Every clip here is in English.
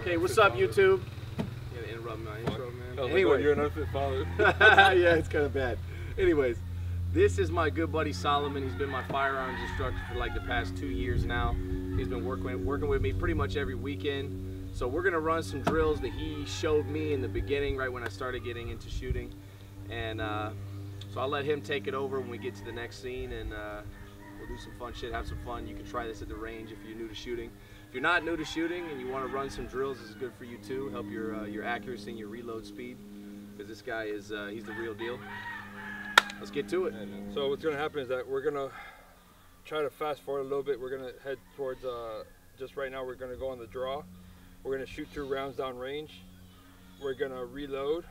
Okay, what's up, YouTube? You gotta interrupt my intro, man. Anyway, you're an unfit father. Yeah, it's kind of bad. Anyways, this is my good buddy Suleiman. He's been my firearms instructor for like the past 2 years now. He's been working with me pretty much every weekend. So we're gonna run some drills that he showed me in the beginning, right when I started getting into shooting. And so I'll let him take it over when we get to the next scene, and we'll do some fun shit, have some fun. You can try this at the range if you're new to shooting. If you're not new to shooting and you want to run some drills, this is good for you too. Help your accuracy and your reload speed, because this guy is he's the real deal. Let's get to it. So what's going to happen is that we're going to try to fast forward a little bit. We're going to head towards, just right now we're going to go on the draw. We're going to shoot 2 rounds down range. We're going to reload,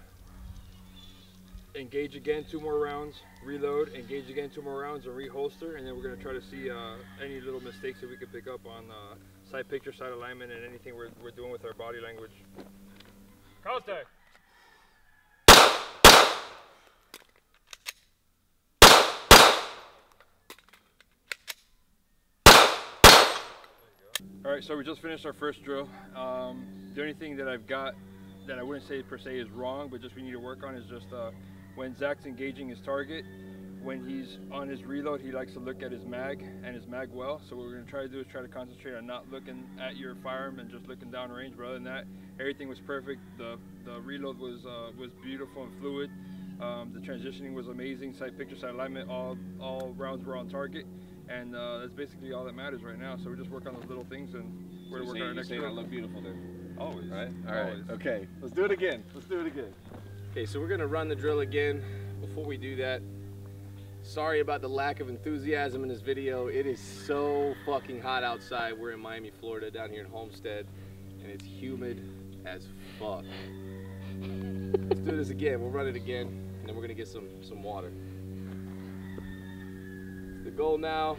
engage again 2 more rounds, reload, engage again 2 more rounds, and reholster. And then we're going to try to see any little mistakes that we can pick up on side picture, side alignment, and anything we're doing with our body language. Contact! Alright, so we just finished our first drill. The only thing that I've got that I wouldn't say per se is wrong, but just we need to work on is just when Zach's engaging his target, when he's on his reload, he likes to look at his mag and his mag well. So what we're going to try to do is try to concentrate on not looking at your firearm and just looking down range. But other than that, everything was perfect. The reload was beautiful and fluid. The transitioning was amazing. Side picture, side alignment, all rounds were on target. And that's basically all that matters right now. So we just work on those little things, and we're going to work on our next drill. I look beautiful then. Always. Right? All right. Always. Okay. Let's do it again. Let's do it again. Okay, so we're going to run the drill again. Before we do that, sorry about the lack of enthusiasm in this video. It is so fucking hot outside. We're in Miami, Florida, down here in Homestead, and it's humid as fuck. Let's do this again. We'll run it again, and then we're gonna get some water. The goal now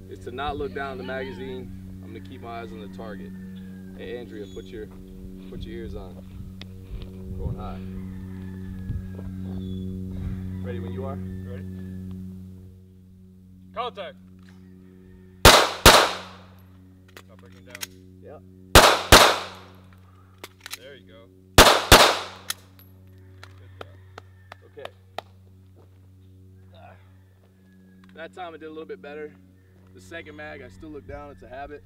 is to not look down at the magazine. I'm gonna keep my eyes on the target. Hey Andrea, put your ears on. Going high. Ready when you are? Ready? Contact! Stop breaking down. Yep. There you go. Good job. Okay. That time I did a little bit better. The second mag, I still look down. It's a habit.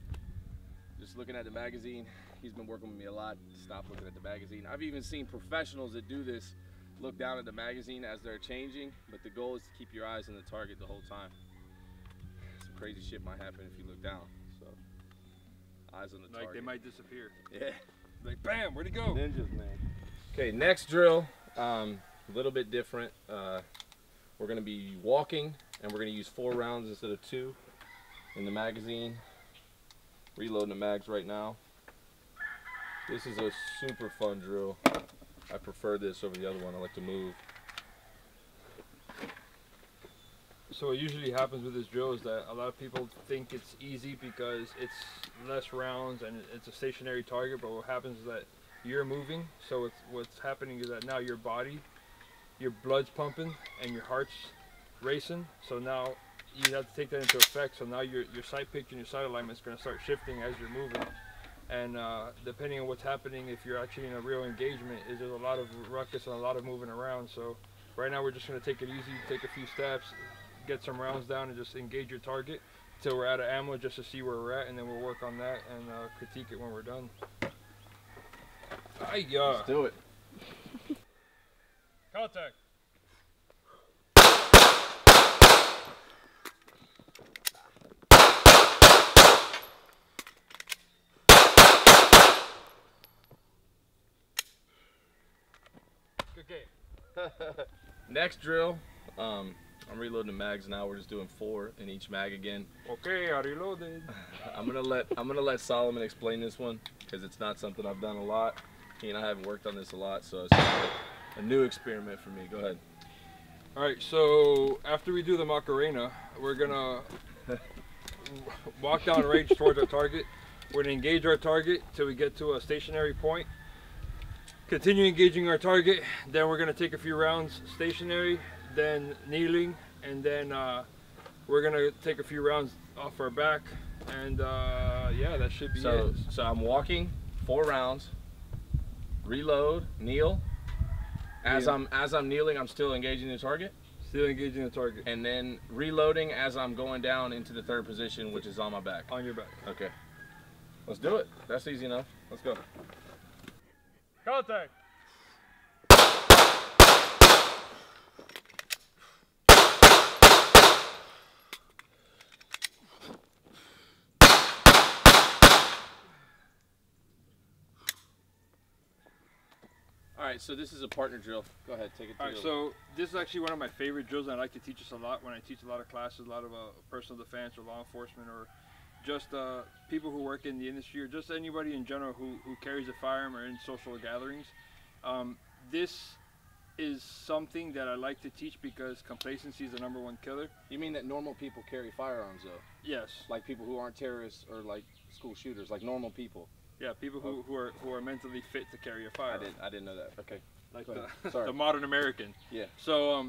Just looking at the magazine. He's been working with me a lot to stop looking at the magazine. I've even seen professionals that do this look down at the magazine as they're changing, but the goal is to keep your eyes on the target the whole time. Some crazy shit might happen if you look down, so eyes on the target. Like they might disappear. Yeah. Like bam, where'd he go? Ninjas, man. Okay, next drill, a little bit different. We're gonna be walking, and we're gonna use 4 rounds instead of 2 in the magazine. Reloading the mags right now. This is a super fun drill. I prefer this over the other one. I like to move. So what usually happens with this drill is that a lot of people think it's easy because it's less rounds and it's a stationary target, but what happens is that you're moving, so what's happening is that now your body, your blood's pumping and your heart's racing, so now you have to take that into effect. So now your sight picture and your sight alignment is going to start shifting as you're moving. And depending on what's happening, if you're actually in a real engagement, there's a lot of ruckus and a lot of moving around. So right now we're just going to take it easy, take a few steps, get some rounds down, and just engage your target until we're out of ammo, just to see where we're at, and then we'll work on that and critique it when we're done. Let's do it. Contact. Okay. Next drill, I'm reloading the mags now. We're just doing 4 in each mag again. Okay, I reloaded. I'm gonna let Suleiman explain this one because it's not something I've done a lot. He and I haven't worked on this a lot, so it's a new experiment for me. Go ahead. All right, so after we do the Macarena, we're gonna walk down range towards our target. We're gonna engage our target till we get to a stationary point. Continue engaging our target, then we're gonna take a few rounds stationary, then kneeling, and then we're gonna take a few rounds off our back, and yeah, that should be it. So I'm walking 4 rounds, reload, kneel. As I'm kneeling, I'm still engaging the target. Still engaging the target. And then reloading as I'm going down into the 3rd position, which is on my back. On your back. Okay. Let's do it. That's easy enough. Let's go. Contact. All right, so this is a partner drill. Go ahead, take it. All right, so this is actually one of my favorite drills, and I like to teach this a lot when I teach a lot of classes, a lot of personal defense or law enforcement, or just people who work in the industry, or just anybody in general who carries a firearm or in social gatherings. This is something that I like to teach because complacency is the #1 killer. You mean that normal people carry firearms, though? Yes. Like people who aren't terrorists or like school shooters, like normal people. Yeah, people who are mentally fit to carry a firearm. I didn't know that. Okay. Like the modern American. Yeah. So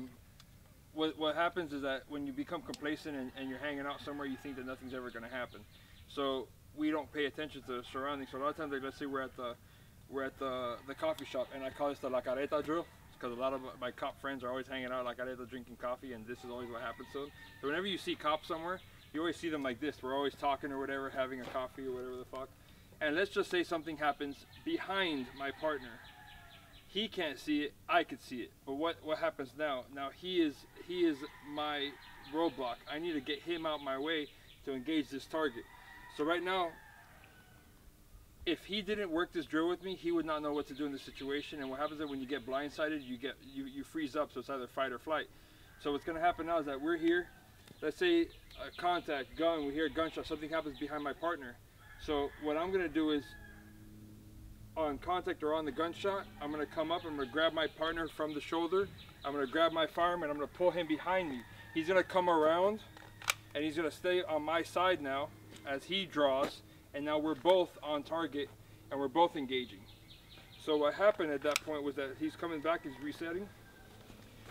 what happens is that when you become complacent and you're hanging out somewhere, you think that nothing's ever going to happen. So we don't pay attention to the surroundings. So a lot of times, like, let's say we're at the coffee shop, and I call this the La Careta drill, because a lot of my cop friends are always hanging out at La Careta drinking coffee, and this is always what happens to them. So whenever you see cops somewhere, you always see them like this. We're always talking or whatever, having a coffee or whatever the fuck. And let's just say something happens behind my partner. He can't see it, I could see it. But what happens now? Now he is my roadblock. I need to get him out my way to engage this target. So right now, if he didn't work this drill with me, he would not know what to do in this situation. And what happens is when you get blindsided, you freeze up, so it's either fight or flight. So what's gonna happen now is that we're here, let's say a contact, gun, we hear a gunshot, something happens behind my partner. So what I'm gonna do is, on contact or on the gunshot, I'm gonna come up, I'm gonna grab my partner from the shoulder, I'm gonna grab my firearm, and I'm gonna pull him behind me. He's gonna come around, and he's gonna stay on my side now as he draws, and now we're both on target, and we're both engaging. So what happened at that point was that he's coming back, he's resetting.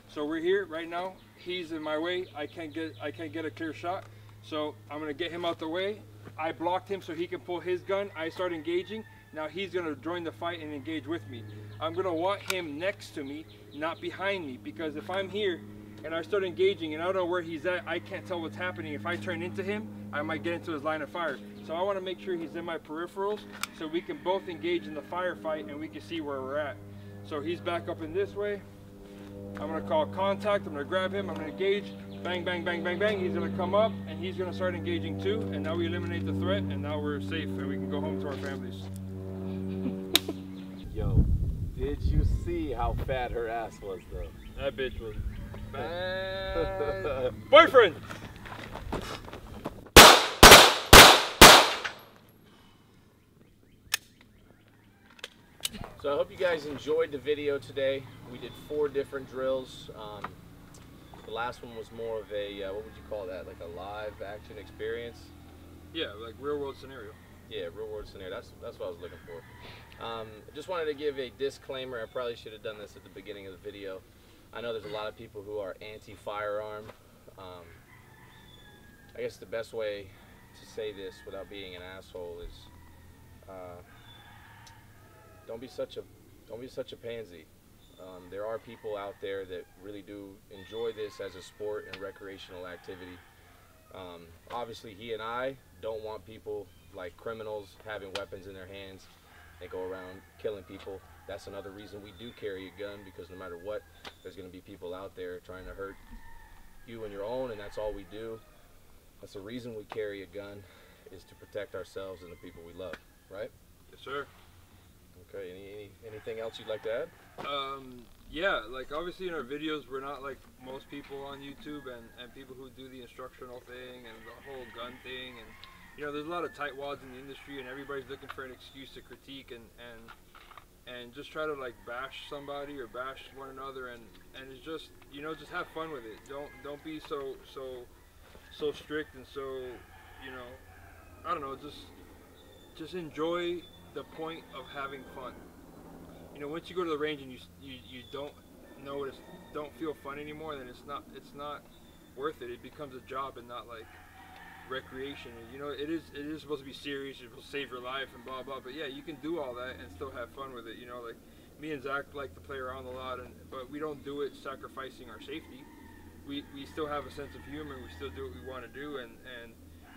So we're here right now, he's in my way, I can't get a clear shot. So I'm gonna get him out the way. I blocked him so he can pull his gun. I start engaging. Now he's gonna join the fight and engage with me. I'm gonna want him next to me, not behind me, because if I'm here and I start engaging and I don't know where he's at, I can't tell what's happening. If I turn into him, I might get into his line of fire. So I wanna make sure he's in my peripherals so we can both engage in the firefight and we can see where we're at. So he's back up in this way. I'm gonna call contact, I'm gonna grab him, I'm gonna engage. Bang, bang, bang, bang, bang. He's gonna come up and he's gonna start engaging too. And now we eliminate the threat and now we're safe and we can go home to our families. Yo, did you see how fat her ass was though? That bitch was bad. Boyfriend! So I hope you guys enjoyed the video today. We did 4 different drills. The last one was more of a, what would you call that? Like a live action experience? Yeah, like real world scenario. Yeah, real world scenario. That's what I was looking for. I just wanted to give a disclaimer. I probably should have done this at the beginning of the video. I know there's a lot of people who are anti-firearm. I guess the best way to say this without being an asshole is don't be such a pansy. There are people out there that really do enjoy this as a sport and recreational activity. Obviously, he and I don't want people like criminals having weapons in their hands. They go around killing people. That's another reason we do carry a gun, because no matter what, there's going to be people out there trying to hurt you and your own, and that's all we do. That's the reason we carry a gun, is to protect ourselves and the people we love, right? Yes, sir. Okay, anything else you'd like to add? Yeah, like obviously in our videos we're not like most people on YouTube and people who do the instructional thing and the whole gun thing, and you know, there's a lot of tightwads in the industry and everybody's looking for an excuse to critique and just try to like bash somebody or bash one another, and it's just, you know, just have fun with it. Don't be so strict and so, you know, I don't know, just enjoy the point of having fun. You know, once you go to the range and you don't know it, don't feel fun anymore, then it's not worth it. It becomes a job and not like recreation. You know, it is supposed to be serious. It's supposed to save your life and blah blah. But yeah, you can do all that and still have fun with it. You know, like me and Zach like to play around a lot, but we don't do it sacrificing our safety. We still have a sense of humor. We still do what we want to do, and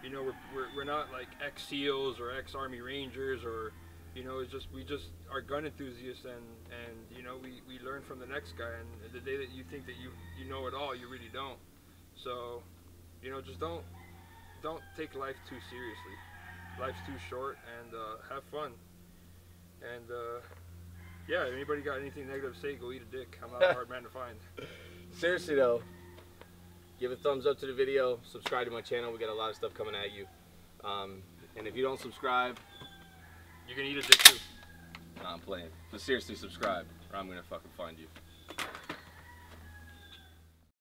you know, we're not like ex-SEALs or ex-Army Rangers, or you know, we just are gun enthusiasts, and you know, we learn from the next guy. And the day that you think that you know it all, you really don't. So, you know, just don't take life too seriously. Life's too short, and have fun. And yeah, if anybody got anything negative to say, go eat a dick. I'm not a hard man to find. Seriously though, give a thumbs up to the video, subscribe to my channel. We got a lot of stuff coming at you. And if you don't subscribe, you can eat a dick too. nah, I'm playing. But seriously, subscribe, or I'm gonna fucking find you.